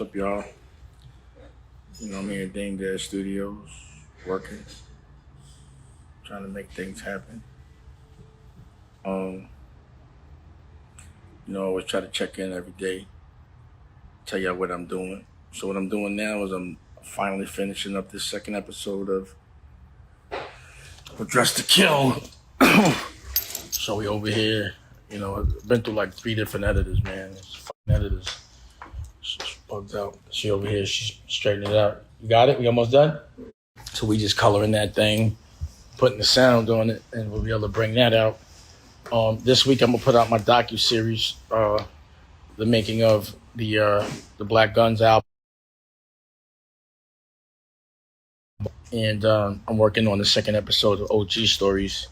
What's up, y'all? I'm here at Dame Dad Studios, working, trying to make things happen. Um, I always try to check in every day, tell y'all what I'm doing. So what I'm doing now is I'm finally finishing up this second episode of Dress to Kill. So we over here, I've been through like 3 different editors, man. It's fucking editors. She's bugged out. She over here, she's straightening it out. You got it? We almost done? So we just coloring that thing, putting the sound on it, and we'll be able to bring that out. This week I'm gonna put out my docu-series, the making of the Black Guns album. And I'm working on the second episode of OG Stories.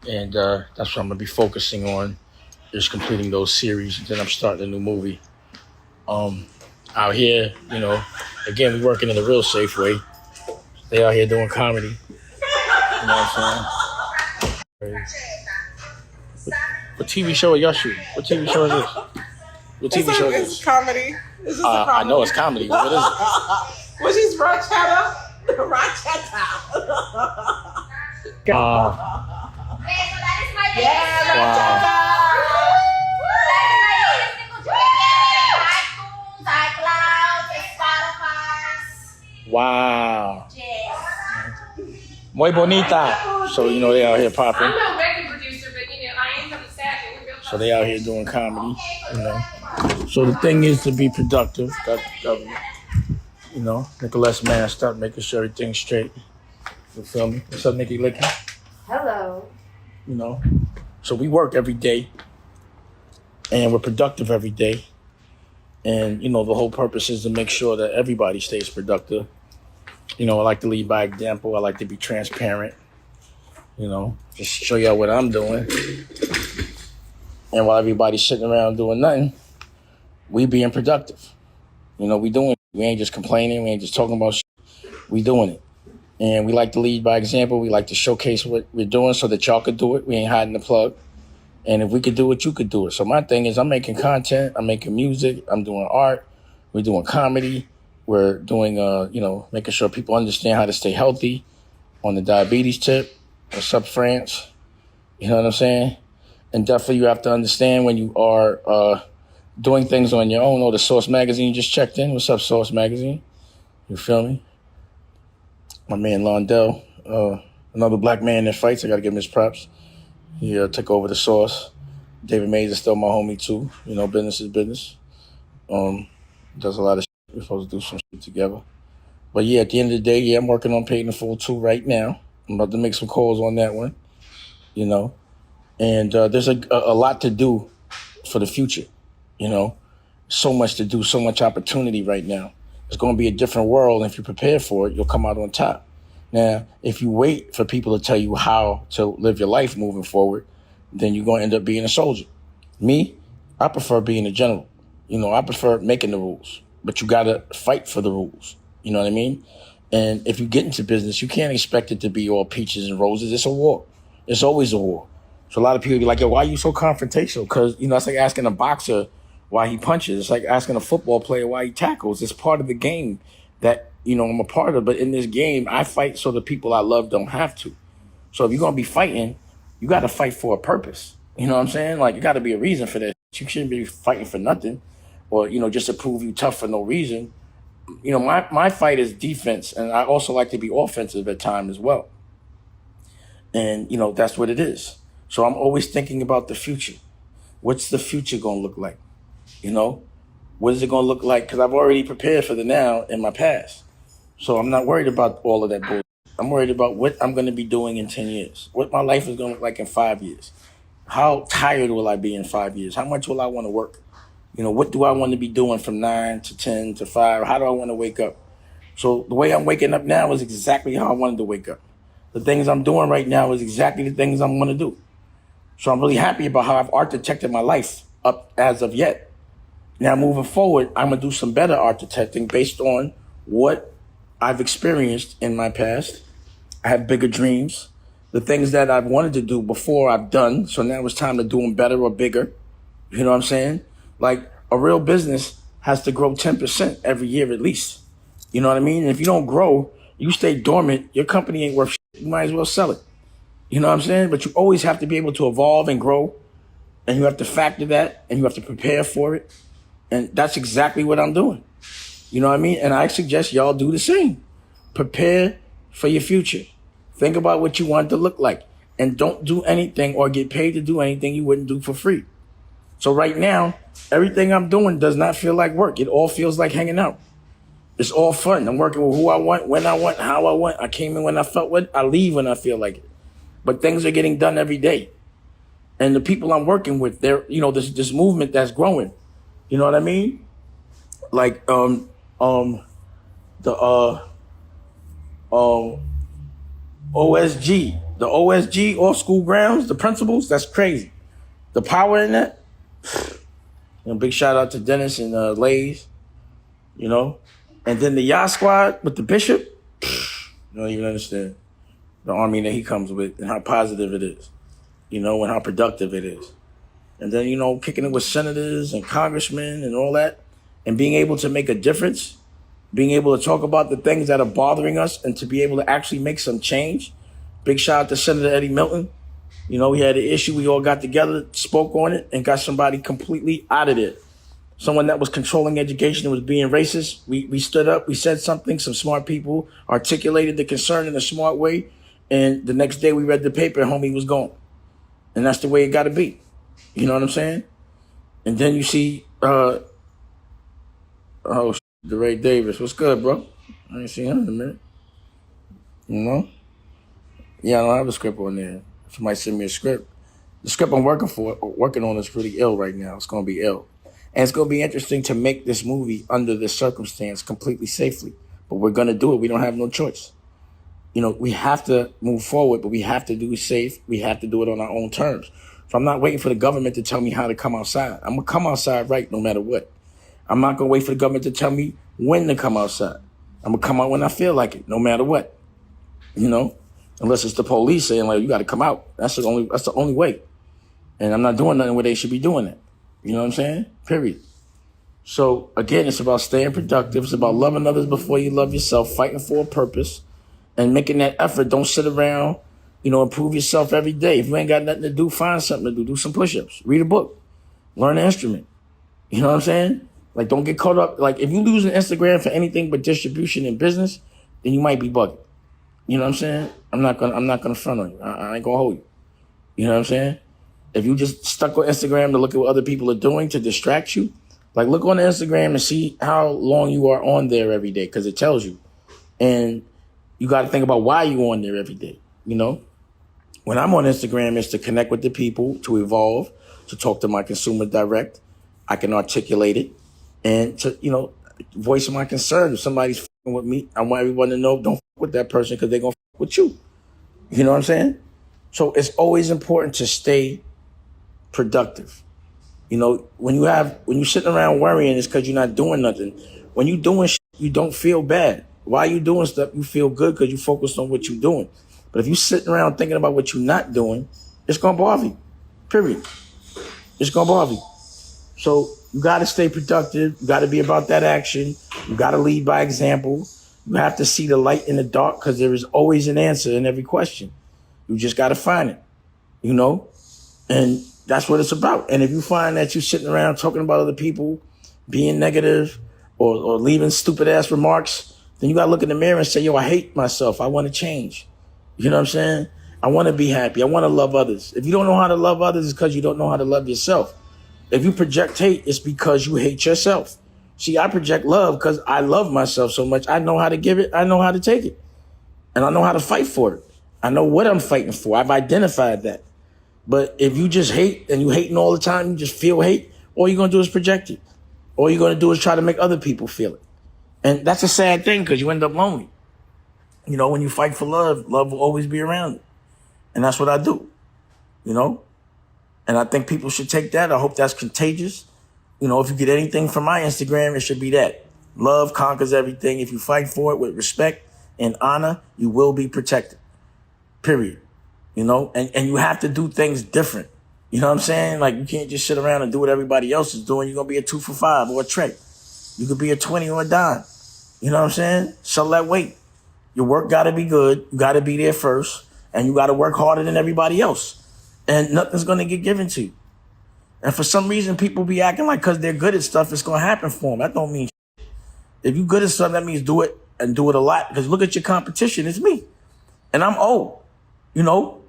And that's what I'm gonna be focusing on, is completing those series. And then I'm starting a new movie. Out here, again, we're working in a real safe way. They out here doing comedy. You know what I'm saying? What TV show are y'all shooting? What TV show is this? What TV show is this? It's comedy. It's just a comedy. I know it's comedy. What is it? Which is Rochetta. Rochetta. Wow. Muy bonita. So, they out here popping. I'm no record producer, but, I am from the staff. So they out here doing comedy, So the thing is to be productive. Nicholas man, start making sure everything's straight. You feel me? What's up, Nikki Licky? Hello. So we work every day, and we're productive every day. And, the whole purpose is to make sure that everybody stays productive. I like to lead by example. I like to be transparent, just show y'all what I'm doing. And while everybody's sitting around doing nothing, we being productive. We doing it. We ain't just complaining. We ain't just talking about shit. We doing it. And we like to lead by example. We like to showcase what we're doing so that y'all could do it. We ain't hiding the plug. And if we could do it, you could do it. So my thing is I'm making content. I'm making music. I'm doing art. We're doing comedy. We're doing, making sure people understand how to stay healthy on the diabetes tip. What's up, France? You know what I'm saying? And definitely you have to understand when you are doing things on your own. The Source Magazine just checked in. What's up, Source Magazine? You feel me? My man Londell, another black man that fights. I got to give him his props. He took over the Source. David Mays is still my homie too. Business is business. Does a lot of shit. We're supposed to do some shit together. But yeah, at the end of the day, I'm working on Paid in Full 2 right now. I'm about to make some calls on that one, And there's a lot to do for the future, So much to do, so much opportunity right now. It's going to be a different world, and if you prepare for it, you'll come out on top. Now, if you wait for people to tell you how to live your life moving forward, then you're going to end up being a soldier. Me, I prefer being a general. I prefer making the rules, but you got to fight for the rules. You know what I mean? And if you get into business, you can't expect it to be all peaches and roses. It's a war. It's always a war. So a lot of people be like, yo, why are you so confrontational? Because, it's like asking a boxer why he punches. It's like asking a football player why he tackles. It's part of the game that, I'm a part of. But in this game, I fight so the people I love don't have to. So if you're going to be fighting, you got to fight for a purpose. You know what I'm saying? Like, you got to be a reason for this. You shouldn't be fighting for nothing or, just to prove you tough for no reason. My fight is defense, and I also like to be offensive at times as well. And, that's what it is. So I'm always thinking about the future. What's the future going to look like? What is it going to look like? Because I've already prepared for the now in my past. So I'm not worried about all of that bullshit. I'm worried about what I'm going to be doing in 10 years, what my life is going to look like in 5 years. How tired will I be in 5 years? How much will I want to work? What do I want to be doing from 9 to 10 to 5? How do I want to wake up? So the way I'm waking up now is exactly how I wanted to wake up. The things I'm doing right now is exactly the things I'm going to do. So I'm really happy about how I've architected my life up as of yet. Now moving forward, I'm going to do some better architecting based on what I've experienced in my past. I have bigger dreams. The things that I've wanted to do before I've done. So now it's time to do them better or bigger. You know what I'm saying? Like a real business has to grow 10% every year at least. You know what I mean? And if you don't grow, you stay dormant, your company ain't worth shit. You might as well sell it. You know what I'm saying? But you always have to be able to evolve and grow, and you have to factor that, and you have to prepare for it. And that's exactly what I'm doing. You know what I mean? And I suggest y'all do the same. Prepare for your future. Think about what you want it to look like. And don't do anything or get paid to do anything you wouldn't do for free. So right now, everything I'm doing does not feel like work. It all feels like hanging out. It's all fun. I'm working with who I want, when I want, how I want. I came in when I felt it. I leave when I feel like it. But things are getting done every day. And the people I'm working with, they're, this movement that's growing. You know what I mean? Like, the OSG, off school grounds, the principals, that's crazy. The power in that. Big shout out to Dennis and Lays, And then the Yacht Squad with the Bishop, you don't even understand the army that he comes with and how positive it is, and how productive it is. And then, kicking it with senators and congressmen and all that, and being able to make a difference, being able to talk about the things that are bothering us and to be able to actually make some change. Big shout out to Senator Eddie Milton. We had an issue. We all got together, spoke on it, and got somebody completely out of there. Someone that was controlling education and was being racist. We stood up. We said something. Some smart people articulated the concern in a smart way. And the next day we read the paper and homie was gone. And that's the way it got to be. You know what I'm saying? And then you see, DeRay Davis. What's good, bro? I ain't seen him in a minute. Yeah, I don't have a script on there. Somebody send me a script. The script I'm working on is pretty ill right now. It's going to be ill. And it's going to be interesting to make this movie under this circumstance completely safely. But we're going to do it. We don't have no choice. We have to move forward, but we have to do it safe. We have to do it on our own terms. So I'm not waiting for the government to tell me how to come outside. I'm going to come outside right no matter what. I'm not going to wait for the government to tell me when to come outside. I'm going to come out when I feel like it, no matter what. Unless it's the police saying, like, you got to come out. That's the only way. And I'm not doing nothing where they should be doing it. You know what I'm saying? Period. So, again, it's about staying productive. It's about loving others before you love yourself, fighting for a purpose, and making that effort. Don't sit around, improve yourself every day. If you ain't got nothing to do, find something to do. Do some push-ups. Read a book. Learn an instrument. You know what I'm saying? Like, don't get caught up. Like, if you lose an Instagram for anything but distribution and business, then you might be bugging. You know what I'm saying? I'm not gonna front on you. I ain't gonna hold you. You know what I'm saying? If you just stuck on Instagram to look at what other people are doing to distract you, like look on Instagram and see how long you are on there every day, because it tells you. And you got to think about why you on there every day. When I'm on Instagram, it's to connect with the people, to evolve, to talk to my consumer direct. I can articulate it and to, voice my concern. If somebody's fucking with me, I want everyone to know, don't fuck with that person because they're going to fuck with you. You know what I'm saying? So it's always important to stay productive. When you're sitting around worrying, it's because you're not doing nothing. When you're doing shit, you don't feel bad. While you doing stuff, you feel good because you focused on what you're doing. But if you're sitting around thinking about what you're not doing, it's going to bother you. Period. It's going to bother you. So you got to stay productive. You got to be about that action. You got to lead by example. You have to see the light in the dark because there is always an answer in every question. You just got to find it, and that's what it's about. And if you find that you're sitting around talking about other people, being negative or leaving stupid ass remarks, then you got to look in the mirror and say, yo, I hate myself. I want to change. You know what I'm saying? I want to be happy. I want to love others. If you don't know how to love others, it's because you don't know how to love yourself. If you project hate, it's because you hate yourself. See, I project love because I love myself so much. I know how to give it. I know how to take it. And I know how to fight for it. I know what I'm fighting for. I've identified that. But if you just hate and you hating all the time, you just feel hate, all you're going to do is project it. All you're going to do is try to make other people feel it. And that's a sad thing because you end up lonely. When you fight for love, love will always be around you. And that's what I do, And I think people should take that. I hope that's contagious. If you get anything from my Instagram, it should be that. Love conquers everything. If you fight for it with respect and honor, you will be protected. Period. And you have to do things different. You know what I'm saying? Like, you can't just sit around and do what everybody else is doing. You're going to be a 2 for 5 or a Trey. You could be a 20 or a dime. You know what I'm saying? Sell that weight. Your work got to be good. You got to be there first. And you got to work harder than everybody else. And nothing's going to get given to you. And for some reason, people be acting like because they're good at stuff, it's going to happen for them. That don't mean shit. If you're good at something, that means do it and do it a lot. Because look at your competition. It's me. And I'm old. You know?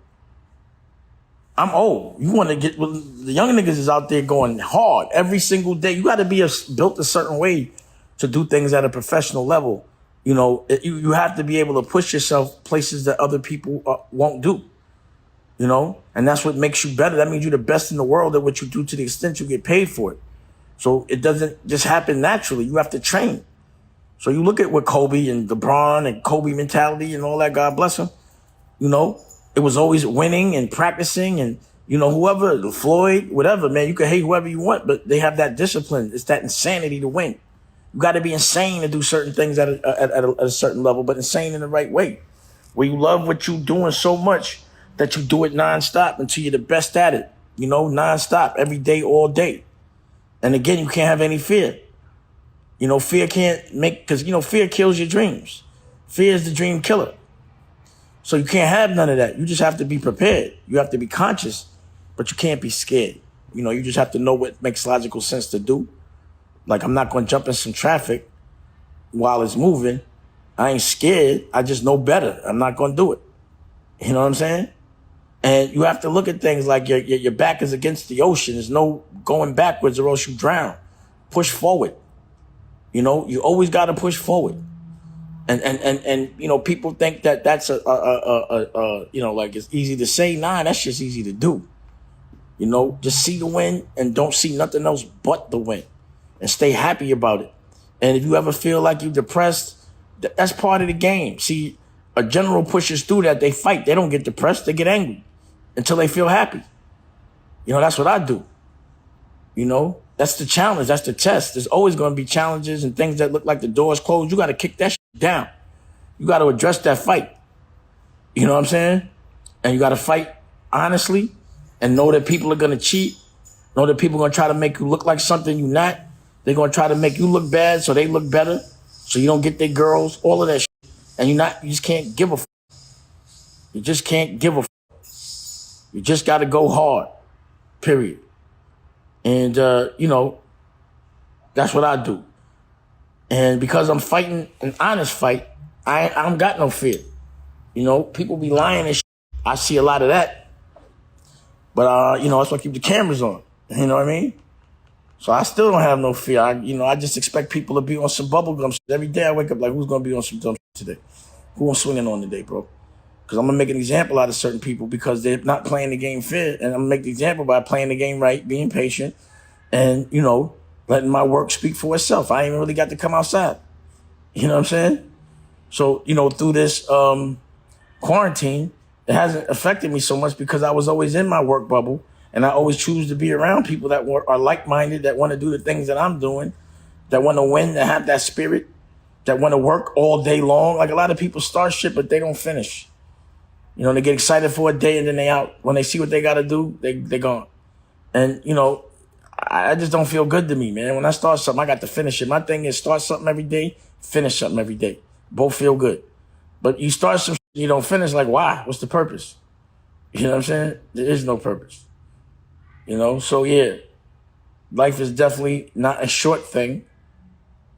I'm old. You want to get... Well, the young niggas is out there going hard every single day. You got to be built a certain way to do things at a professional level. You know, you have to be able to push yourself places that other people won't do. You know, and that's what makes you better. That means you're the best in the world at what you do to the extent you get paid for it. So it doesn't just happen naturally. You have to train. So you look at what Kobe and LeBron and Kobe mentality and all that, God bless him. You know, it was always winning and practicing and, you know, whoever, Floyd, whatever, man, you can hate whoever you want, but they have that discipline. It's that insanity to win. You got to be insane to do certain things at a certain level, but insane in the right way, where you love what you're doing so much that you do it nonstop until you're the best at it, you know, nonstop, every day, all day. And again, you can't have any fear. You know, fear can't make, because, you know, fear kills your dreams. Fear is the dream killer. So you can't have none of that. You just have to be prepared. You have to be conscious, but you can't be scared. You know, you just have to know what makes logical sense to do. Like, I'm not going to jump in some traffic while it's moving. I ain't scared. I just know better. I'm not going to do it. You know what I'm saying? And you have to look at things like your back is against the ocean. There's no going backwards or else you drown. Push forward. You know, you always got to push forward. And you know, people think that that's you know, like it's easy to say. Nah, that's just easy to do. You know, just see the win and don't see nothing else but the win and stay happy about it. And if you ever feel like you're depressed, that's part of the game. See, a general pushes through that. They fight. They don't get depressed. They get angry until they feel happy. You know, that's what I do. You know, that's the challenge. That's the test. There's always going to be challenges and things that look like the door's closed. You got to kick that shit down. You got to address that fight. You know what I'm saying? And you got to fight honestly and know that people are going to cheat. Know that people are going to try to make you look like something you're not. They're going to try to make you look bad so they look better. So you don't get their girls, all of that shit. And you just can't give a f. You just can't give a f. You just got to go hard, period. And, you know, that's what I do. And because I'm fighting an honest fight, I don't got no fear. You know, people be lying and shit. I see a lot of that. But, you know, that's why I keep the cameras on. You know what I mean? So I still don't have no fear. I just expect people to be on some bubblegum shit. Every day I wake up like, who's going to be on some dumb shit today? Who I'm swinging on today, bro? Because I'm going to make an example out of certain people because they're not playing the game fair. And I'm going to make the example by playing the game right, being patient, and, you know, letting my work speak for itself. I ain't even really got to come outside. You know what I'm saying? So, you know, through this quarantine, it hasn't affected me so much because I was always in my work bubble. And I always choose to be around people that are like-minded, that want to do the things that I'm doing, that want to win, that have that spirit, that want to work all day long. Like a lot of people start shit, but they don't finish. You know, they get excited for a day and then they out. When they see what they got to do, they gone. And, you know, I just don't feel good to me, man. When I start something, I got to finish it. My thing is start something every day, finish something every day. Both feel good. But you start some shit, you don't finish, like, why? What's the purpose? You know what I'm saying? There is no purpose. You know, so yeah, life is definitely not a short thing.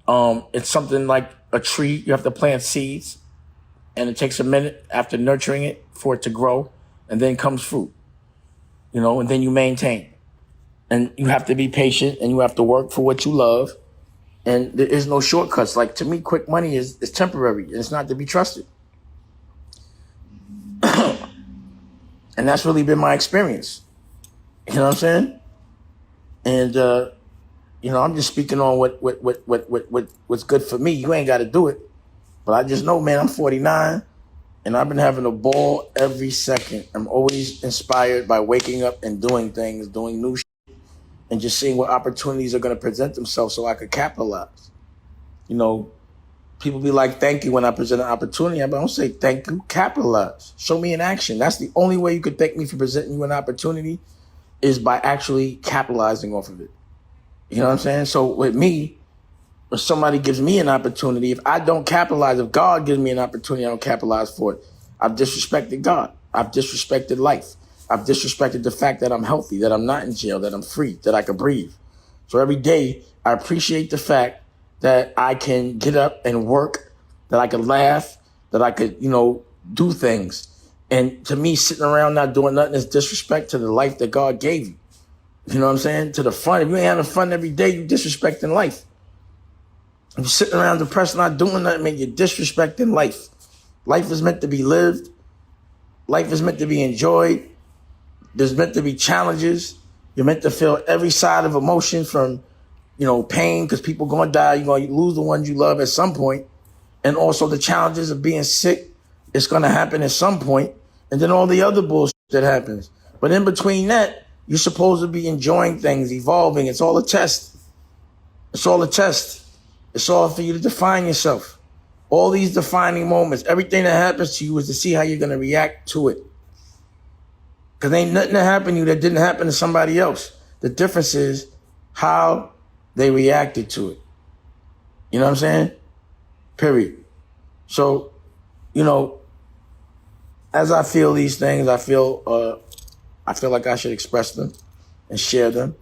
It's something like a tree. You have to plant seeds, and it takes a minute after nurturing it for it to grow, and then comes fruit. You know, and then you maintain. And you have to be patient, and you have to work for what you love. And there is no shortcuts. Like, to me, quick money is temporary. It's not to be trusted. And that's really been my experience. You know what I'm saying? And, you know, I'm just speaking on what's good for me. You ain't got to do it. But I just know, man, I'm 49, and I've been having a ball every second. I'm always inspired by waking up and doing things, doing new shit, and just seeing what opportunities are going to present themselves so I could capitalize. You know, people be like, thank you when I present an opportunity. I don't say thank you, capitalize. Show me in action. That's the only way you could thank me for presenting you an opportunity, is by actually capitalizing off of it. You know what I'm saying? So with me, If somebody gives me an opportunity, if I don't capitalize, if God gives me an opportunity, I don't capitalize for it. I've disrespected God. I've disrespected life. I've disrespected the fact that I'm healthy, that I'm not in jail, that I'm free, that I can breathe. So every day, I appreciate the fact that I can get up and work, that I could laugh, that I could, do things. And to me, sitting around not doing nothing is disrespect to the life that God gave you. You know what I'm saying? To the fun. If you ain't having fun every day, you disrespecting life. If you're sitting around depressed, not doing nothing, man, you're disrespecting life. Life is meant to be lived. Life is meant to be enjoyed. There's meant to be challenges. You're meant to feel every side of emotion from, pain, because people going to die. You're going to lose the ones you love at some point. And also the challenges of being sick. It's going to happen at some point. And then all the other bullshit that happens. But in between that, you're supposed to be enjoying things, evolving. It's all a test. It's all a test. It's all for you to define yourself. All these defining moments, everything that happens to you is to see how you're going to react to it. Because ain't nothing that happened to you that didn't happen to somebody else. The difference is how they reacted to it. You know what I'm saying? Period. So, as I feel these things, I feel like I should express them and share them.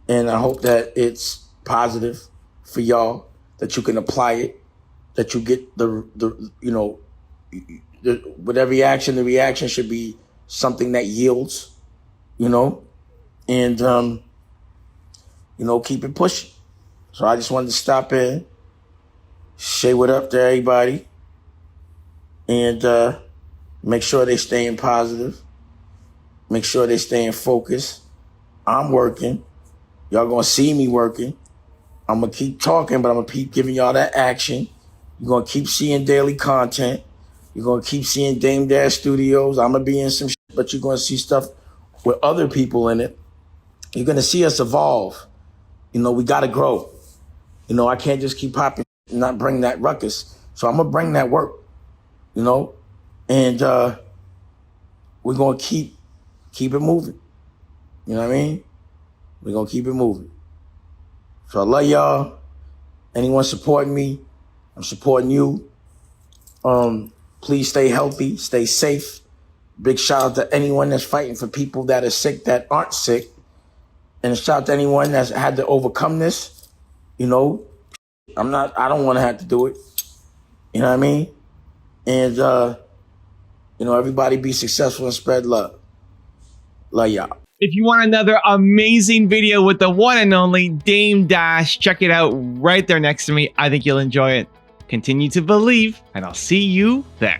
And I hope that it's positive for y'all, that you can apply it, that you get with every action, the reaction should be something that yields, and, keep it pushing. So I just wanted to stop in, say what up to everybody, and make sure they staying positive, make sure they staying focused. I'm working. Y'all gonna see me working. I'm gonna keep talking, but I'm gonna keep giving y'all that action. You're gonna keep seeing daily content. You're gonna keep seeing Dame Dash Studios. I'm gonna be in some shit, but you're gonna see stuff with other people in it. You're gonna see us evolve. We gotta grow. I can't just keep popping and not bring that ruckus. So I'm gonna bring that work, and we're gonna keep it moving. You know what I mean? We're gonna keep it moving. So I love y'all. Anyone supporting me, I'm supporting you. Please stay healthy, stay safe. Big shout out to anyone that's fighting for people that are sick, that aren't sick. And a shout out to anyone that's had to overcome this. I don't want to have to do it. You know what I mean? And, everybody be successful and spread love. Love y'all. If you want another amazing video with the one and only Dame Dash, check it out right there next to me. I think you'll enjoy it. Continue to believe, and I'll see you there.